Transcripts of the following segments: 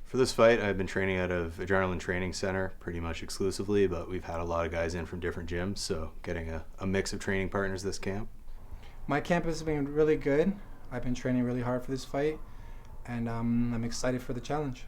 For this fight, I've been training out of Adrenaline Training Center pretty much exclusively, but we've had a lot of guys in from different gyms, so getting a mix of training partners this camp. My camp has been really good. I've been training really hard for this fight, and I'm excited for the challenge.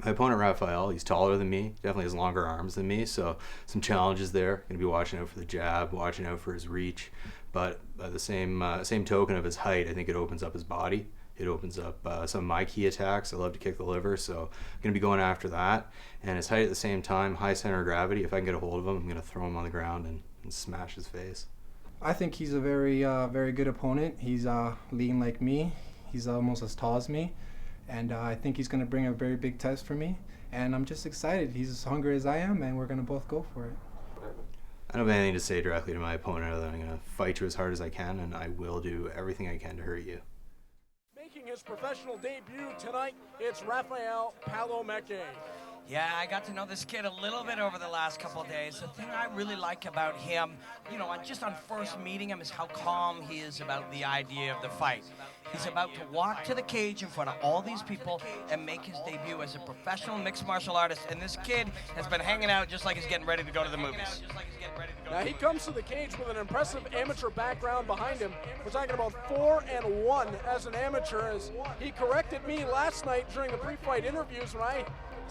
My opponent, Rafael, he's taller than me, definitely has longer arms than me, so some challenges there. Going to be watching out for the jab, watching out for his reach, but by the same token of his height, I think it opens up his body. It opens up some of my key attacks. I love to kick the liver, so I'm going to be going after that. And his height at the same time, high center of gravity. If I can get a hold of him, I'm going to throw him on the ground and smash his face. I think he's a very good opponent. He's lean like me. He's almost as tall as me. And I think he's going to bring a very big test for me. And I'm just excited. He's as hungry as I am, and we're going to both go for it. I don't have anything to say directly to my opponent other than I'm going to fight you as hard as I can, and I will do everything I can to hurt you. Making his professional debut tonight, it's Rafael Palomeke. Yeah, I got to know this kid a little bit over the last couple of days. The thing I really like about him, just on first meeting him, is how calm he is about the idea of the fight. He's about to walk to the cage in front of all these people and make his debut as a professional mixed martial artist. And this kid has been hanging out just like he's getting ready to go to the movies. Now he comes to the cage with an impressive amateur background behind him. We're talking about 4-1 as an amateur, as he corrected me last night during the pre-fight interviews when I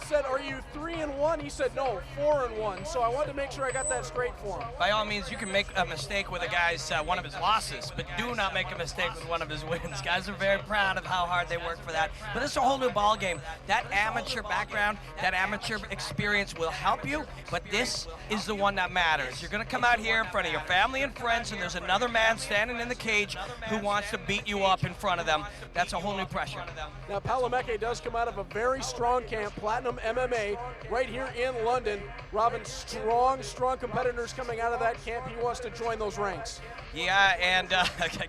said, "Are you 3-1?" He said, "No, 4-1." So I wanted to make sure I got that straight for him. By all means, you can make a mistake with a guy's one of his losses, but do not make a mistake with one of his wins. Guys are very proud of how hard they work for that. But this is a whole new ball game. That amateur background, that amateur experience will help you, but this is the one that matters. You're going to come out here in front of your family and friends, and there's another man standing in the cage who wants to beat you up in front of them. That's a whole new pressure. Now Palomeke does come out of a very strong camp, Platinum MMA, right here in London. Robin, strong competitors coming out of that camp. He wants to join those ranks. Yeah, and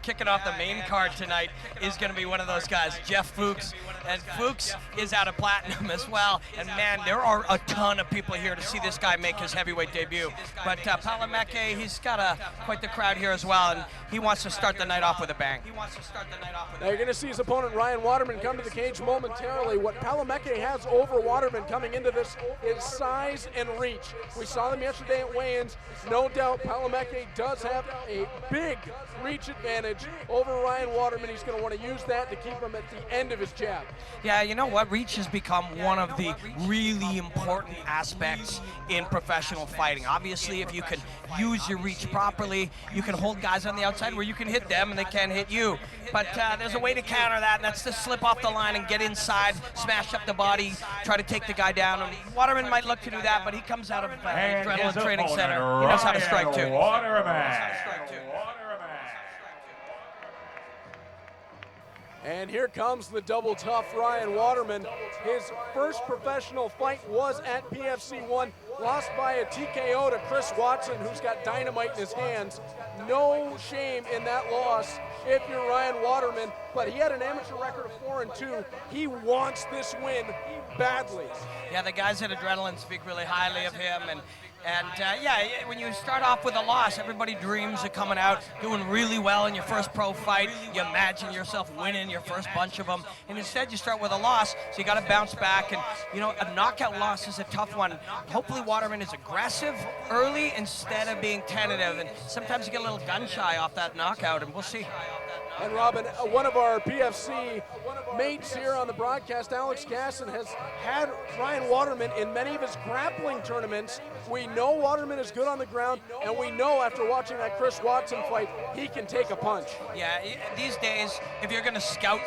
kicking off the main card tonight is going to be one of those guys, Jeff Fuchs. And Fuchs is out of Platinum as well. And man, there are a ton of people here to see this guy make his heavyweight debut. But Palomeke, he's got quite the crowd here as well, and he wants to start the night off with a bang. Now you're going to see his opponent Ryan Waterman come to the cage momentarily. What Palomeke has over Waterman coming into this is size and reach. We saw them yesterday at weigh-ins. No doubt Palomeke does have a big reach advantage over Ryan Waterman. He's going to want to use that to keep him at the end of his jab. Yeah, you know what? Reach has become one of the really important aspects in professional fighting. Obviously, if you can use your reach properly, you can hold guys on the outside where you can hit them and they can't hit you. But there's a way to counter that, and that's to slip off the line and get inside, smash up the body, try to take the guy down. And Waterman might look to do that, but he comes out of Adrenaline Training Center. He knows how to strike too. And here comes the double tough Ryan Waterman. His first professional fight was at PFC 1, lost by a TKO to Chris Watson, who's got dynamite in his hands. No shame in that loss if you're Ryan Waterman, but he had an amateur record of 4-2. He wants this win badly. Yeah, the guys at Adrenaline speak really highly of him, and when you start off with a loss, everybody dreams of coming out doing really well in your first pro fight. You imagine yourself winning your first bunch of them, and instead you start with a loss, so you got to bounce back. And a knockout loss is a tough one. Hopefully Waterman is aggressive early instead of being tentative, and sometimes you get a little gun shy off that knockout, and we'll see. And Robin, one of our PFC mates here on the broadcast, Alex Gasson, has had Ryan Waterman in many of his grappling tournaments. We know Waterman is good on the ground, and we know after watching that Chris Watson fight, he can take a punch. Yeah, these days, if you're going to scout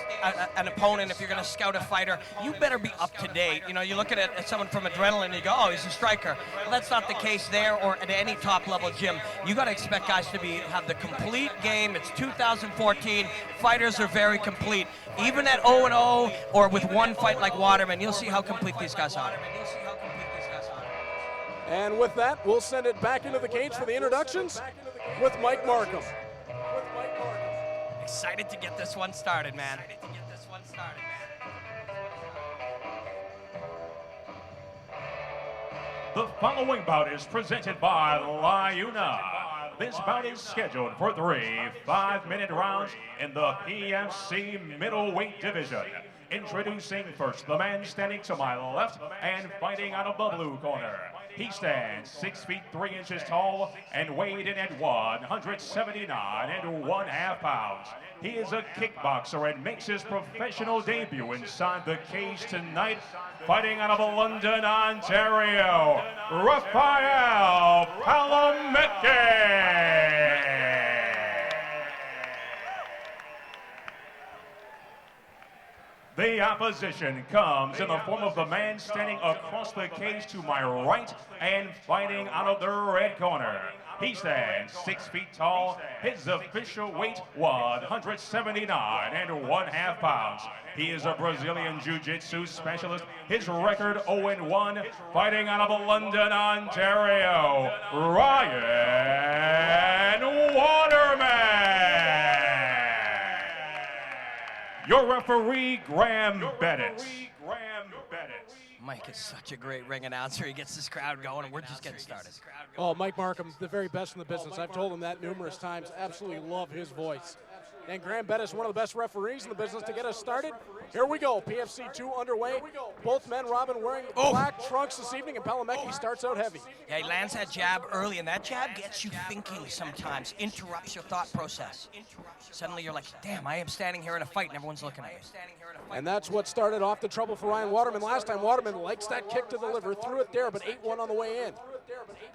an opponent, if you're going to scout a fighter, you better be up to date. You look at someone from Adrenaline and you go, oh, he's a striker. Well, that's not the case there or at any top-level gym. You got to expect guys to have the complete game. It's 2014. Fighters are very complete. Even at 0-0 or with one fight like Waterman, you'll see how complete these guys are. And with that, we'll send it back into the cage for the introductions with Mike Markham. Excited to get this one started, man. The following bout is presented by Liuna. This bout is scheduled for 3 5-minute rounds in the PFC middleweight division. Introducing first, the man standing to my left and fighting out of the blue corner. He stands 6 feet 3 inches tall and weighed in at 179.5 pounds. He is a kickboxer and makes his professional debut inside the cage tonight, fighting out of London, Ontario, Rafael Palamecki. The opposition comes in the form of the man standing across the cage to my right and fighting out of the red corner. He stands 6 feet tall. His official weight, 179.5 pounds. He is a Brazilian Jiu-Jitsu specialist. His record 0-1, fighting out of London, Ontario, Ryan Waterman. Your referee, Graham Bettis. Mike is such a great ring announcer. He gets this crowd going, and we're just getting started. Oh, Mike Markham, the very best in the business. I've told him that numerous times. Absolutely love his voice. And Graham Bettis, one of the best referees in the business to get us started. Here we go, PFC 2 underway. Both men, Robin, wearing black trunks this evening, and Palamecki starts out heavy. Yeah, he lands that jab early, and that jab gets you thinking sometimes, interrupts your thought process. Suddenly you're like, damn, I am standing here in a fight, and everyone's looking at me. And that's what started off the trouble for Ryan Waterman last time. Waterman likes that kick to the liver, threw it there, but 8-1 on the way in.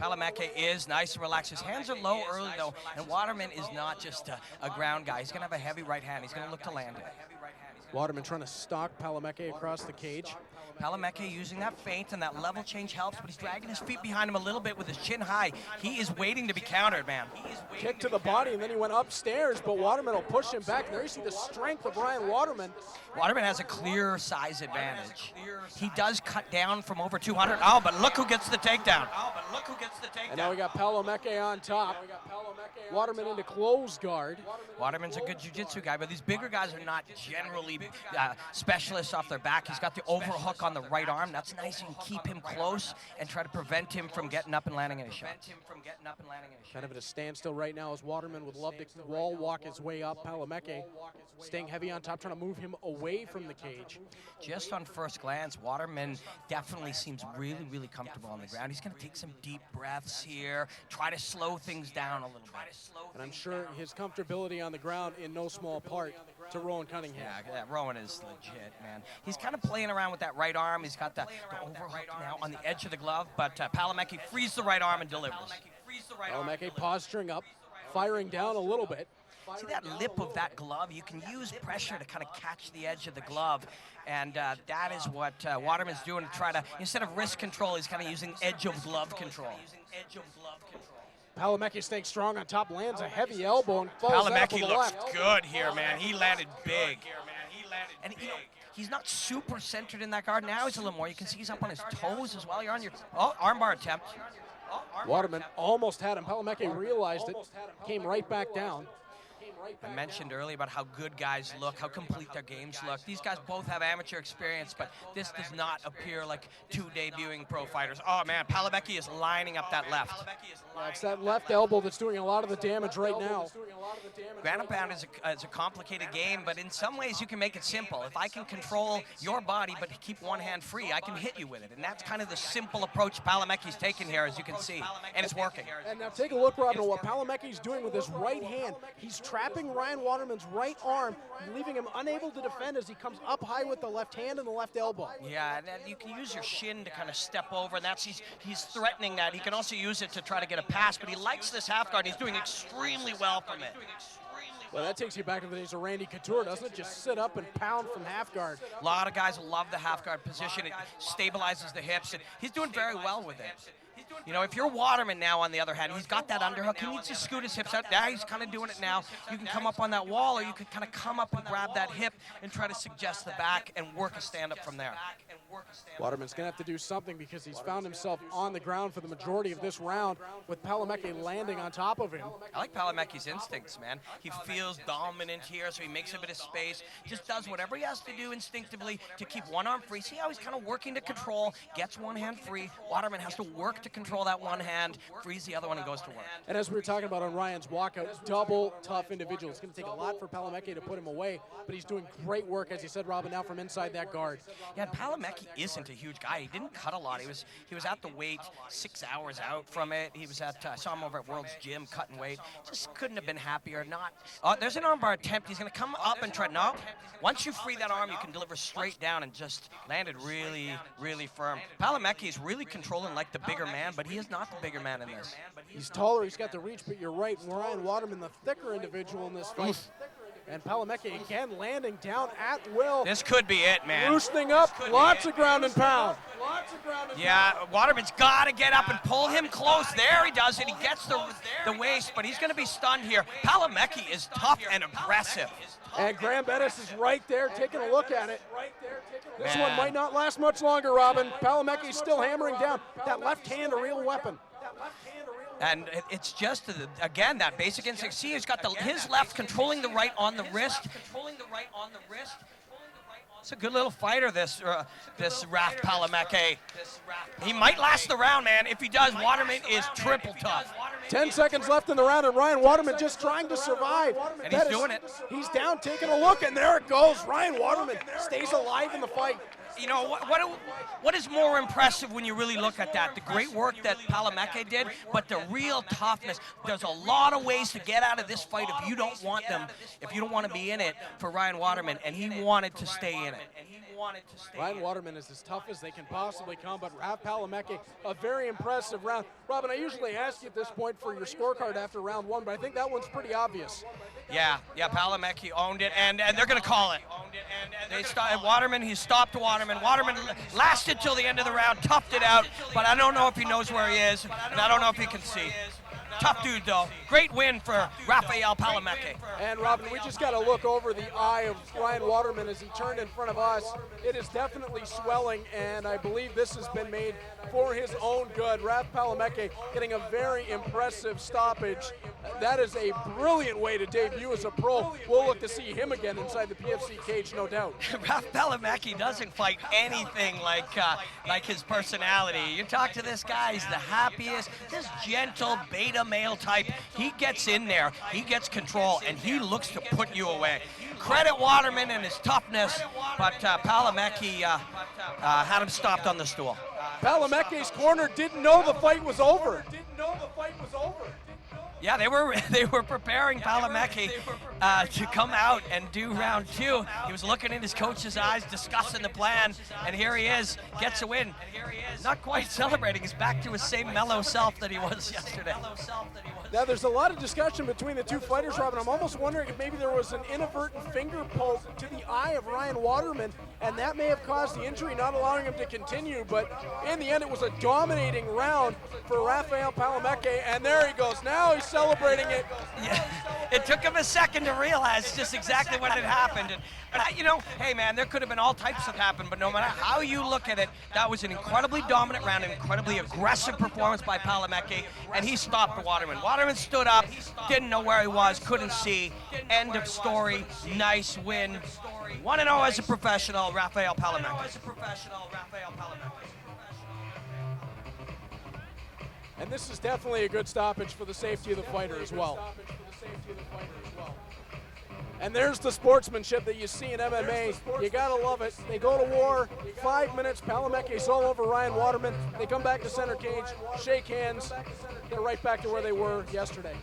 Palamecki is nice and relaxed. His hands are low early, though, and Waterman is not just a ground guy. He's going to have a heavy right hand. He's going to look to land it. Waterman trying to stalk Palamecki across the cage. Palamecki using that feint, and that level change helps, but he's dragging his feet behind him a little bit with his chin high. He is waiting to be countered, man. Kick to the body, and then he went upstairs, but Waterman will push him back. There you see the strength of Ryan Waterman. Waterman has a clear size advantage. He does cut down from over 200. Oh, but look who gets the takedown. And now we got Palamecki on top. Waterman into closed guard. Waterman's a good jiu-jitsu guy, but these bigger guys are not generally specialists off their back. He's got the overhook on the right arm. That's nice. You can keep him close and try to prevent him from getting up and landing any shot. Kind of at a standstill right now as Waterman would love to wall walk his way up. Palamecki staying heavy on top, trying to move him away from the cage. Just on first glance, Waterman definitely seems really, really comfortable on the ground. He's going to take some deep breaths here, try to slow things down a little bit. And I'm sure his comfortability on the ground in no small part to Rowan Cunningham. Yeah, Rowan is legit, man. He's kind of playing around with that right arm. He's got the overhook now on the edge of the glove, but Palamecki frees the right arm and delivers. Palamecki posturing up, firing down a little bit. See that lip of that glove? You can use pressure to kind of catch the edge of the glove, and that is what Waterman's doing to try to, instead of wrist control, he's kind of using edge of glove control. Palamecki staying strong on top, lands a heavy elbow and falls out to the looks left. good here, man. He landed big. And you know, he's not super centered in that guard. Now he's a little more. You can see he's up on his toes as well. You're on your armbar attempt. Waterman almost had him. Palamecki realized it, came right back down. I mentioned earlier about how good guys look, how complete their games look. These guys both have amateur experience, but this does not appear like two debuting pro fighters. Oh, man, Palamecki is lining up that left. It's that left elbow that's doing a lot of the damage right now. Ground and pound is a complicated game, but in some ways you can make it simple. If I can control your body but keep one hand free, I can hit you with it. And that's kind of the simple approach Palamecki's taken here, as you can see. And it's working. And now take a look, Robin, at what Palamecki's doing with his right hand. He's trapping Ryan Waterman's right arm, leaving him unable to defend as he comes up high with the left hand and the left elbow. Yeah, and you can use your shin to kind of step over, and that's he's threatening that. He can also use it to try to get a pass, but he likes this half guard. He's doing extremely well from it. Well, that takes you back to the days of Randy Couture, doesn't it? Just sit up and pound from half guard. A lot of guys love the half guard position. It stabilizes the hips, and he's doing very well with it. You know, if you're Waterman now, on the other hand, he's got that underhook. He needs to scoot his hips out. Now he's kind of doing it now. You can come up on that wall, or you can kind of come up and grab that hip and try to suggest the back and work a stand-up from there. Waterman's going to have to do something because he's found himself on the ground for the majority of this round with Palamecki landing on top of him. I like Palamecki's instincts, man. He feels dominant here, so he makes a bit of space, just does whatever he has to do instinctively to keep one arm free. See how he's kind of working to control, gets one hand free. Waterman has to work to control control that one hand, frees the other one, and goes to work. And as we were talking about on Ryan's walkout, double tough individual. It's going to take a lot for Palamecki to put him away, but he's doing great work, as you said, Robin, now from inside that guard. Yeah, and Palamecki isn't a huge guy. He didn't cut a lot. He was at the weight 6 hours out from it. He was at, I saw him over at World's Gym cutting weight. Just couldn't have been happier. There's an armbar attempt. He's going to come up and try. No, once you free that arm, you can deliver straight down, and just landed really, really firm. Palamecki is really controlling like the bigger man, but he is not the bigger man in this. He's taller, he's got the reach, but you're right. Ryan Waterman, the thicker individual in this fight. Oof. And Palamecki again landing down at will. This could be it, man. Loosening up, lots of ground and pound. Yeah, Waterman's got to get up and pull him close. There he does it. He gets the waist, but he's going to be stunned here. Palamecki is tough and aggressive. And Graham Bettis is right there taking a look at it. This one might not last much longer, Robin. Palamecki's still hammering down. That left hand, a real weapon. And it's just, again, that basic instinct. See, he's got his left controlling the right on the wrist. It's a good little fighter, this Raf Palamecki. He might last the round, man. If he does, Waterman is triple tough. 10 seconds left in the round, and Ryan Waterman just trying to survive. And he's doing it. He's down, taking a look, and there it goes. Ryan Waterman stays alive in the fight. You know, what is more impressive when you really look at that? The great work that Palamecki did, but the real toughness. There's a lot of ways to get out of this fight if you don't want them, if you don't want to be in it for Ryan Waterman, and he wanted to stay in it. Ryan Waterman is as tough as they can possibly come, but Raf Palamecki, a very impressive round. Robin, I usually ask you at this point for your scorecard after round one, but I think that one's pretty obvious. Yeah, Palamecki owned it, and they're going to call it. Waterman, he stopped Waterman. Waterman lasted till the end of the round, toughed it out, but I don't know if he knows where he is, and I don't know if he can see. Tough dude, though. Great win for Rafael Palamecki. And, Robin, we just got to look over the eye of Ryan Waterman as he turned in front of us. It is definitely swelling, and I believe this has been made for his own good. Raf Palamecki getting a very impressive stoppage. That is a brilliant way to debut as a pro. We'll look to see him again inside the PFC cage, no doubt. Raf Palamecki doesn't fight anything like his personality. You talk to this guy, he's the happiest, this gentle beta male type. He gets in there, he gets control, and he looks to put you away. Credit Waterman and his toughness, but Palamecki had him stopped on the stool. Palamecki's corner didn't know the fight was over. Yeah, they were preparing Palamecki to come out and do round two. He was looking in his coach's eyes, discussing the plan, and here he is, gets a win. Not quite celebrating. He's back to his same mellow self that he was yesterday. Now, there's a lot of discussion between the two fighters, Robin. I'm almost wondering if maybe there was an inadvertent finger poke to the eye of Ryan Waterman, and that may have caused the injury, not allowing him to continue. But in the end, it was a dominating round for Rafael Palamecki, and there he goes. Now he's celebrating it. Yeah, it took him a second to realize just exactly what had happened. But, you know, hey, man, there could have been all types that happened, but no matter how you look at it, that was an incredibly dominant round, an incredibly aggressive performance by Palamecki, and he stopped Waterman. Waterman stood up, didn't know where he was, couldn't see. End of story. Nice win. 1-0 as a professional, Rafael Palamecki. And this is definitely a good stoppage for the safety of the fighter as well. And there's the sportsmanship that you see in MMA. You gotta love it. They go to war, 5 minutes, Palamecki's all over Ryan Waterman. They come back to center cage, shake hands. They're right back to where they were yesterday.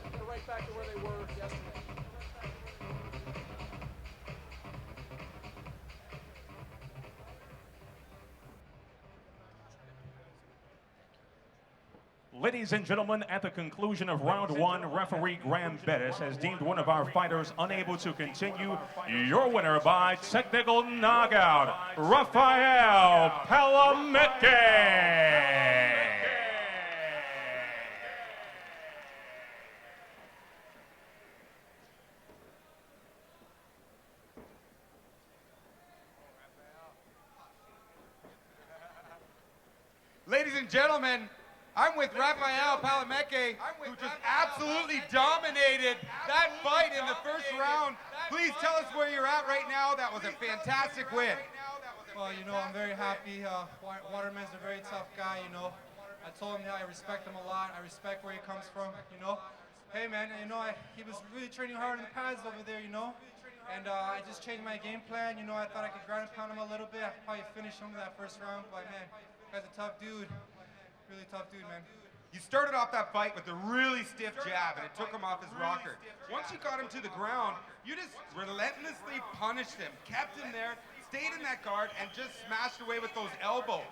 Ladies and gentlemen, at the conclusion of round one, referee Graham Bettis has deemed one of our fighters unable to continue. Your winner by technical knockout, Rafael Palamecki. Ladies and gentlemen, I'm with Rafael Palamecki, who just absolutely dominated that fight in the first round. Please tell us where you're at right now. That was a fantastic win. Well, you know, I'm very happy. Waterman's a very tough guy, you know. I told him, yeah, I respect him a lot. I respect where he comes from, you know. Hey, man, you know, he was really training hard in the pads over there, you know. And I just changed my game plan. You know, I thought I could ground and pound him a little bit. I could probably finish him that first round. But, man, guy's a tough dude. Really tough dude, man. You started off that fight with a really stiff jab, and it took him off his rocker. Once you got him to the ground, you just relentlessly punished him, kept him there, stayed in that guard, and just smashed away with those elbows.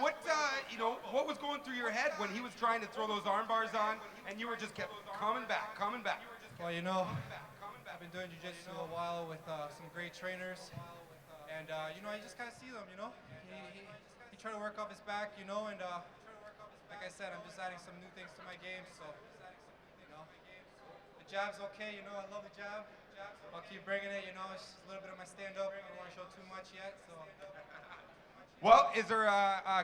What, you know, what was going through your head when he was trying to throw those arm bars on, and you were just kept coming back, coming back? Well, you know, I've been doing jiu-jitsu a while with some great trainers, and you know, I just kind of see them, you know. He tried to work off his back, you know, and like I said, I'm just adding some new things to my game, so, you know. The jab's okay, you know, I love the jab. I'll keep bringing it, you know, it's just a little bit of my stand-up. I don't want to show too much yet, so. Well, is there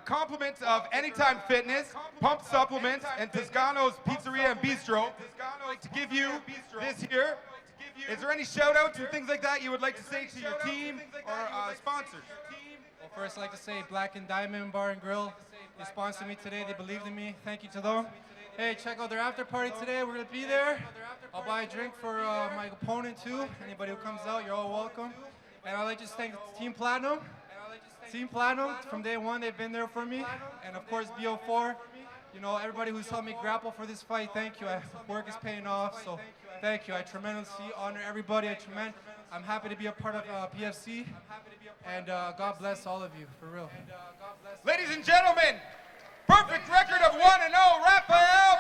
compliments of Anytime Fitness, Pump Supplements, and Toscano's Pizzeria and Bistro? I'd like to give you this here. Is there any shout-outs and things like that you would like to say to your team or sponsors? Well, first I'd like to say Black and Diamond Bar and Grill. They sponsored me today. They believed in me. Thank you to them. Hey, check out their after party today. We're going to be there. I'll buy a drink for my opponent, too. Anybody who comes out, you're all welcome. And I'd like to just thank Team Platinum. Team Platinum, from day one, they've been there for me. And of course, BO4, you know, everybody who's helped me grapple for this fight, thank you. Work is paying off, so thank you. I tremendously honor everybody. I'm happy to be a part of PFC, and God bless all of you, for real. Ladies and gentlemen, perfect record of 1-0, Rafael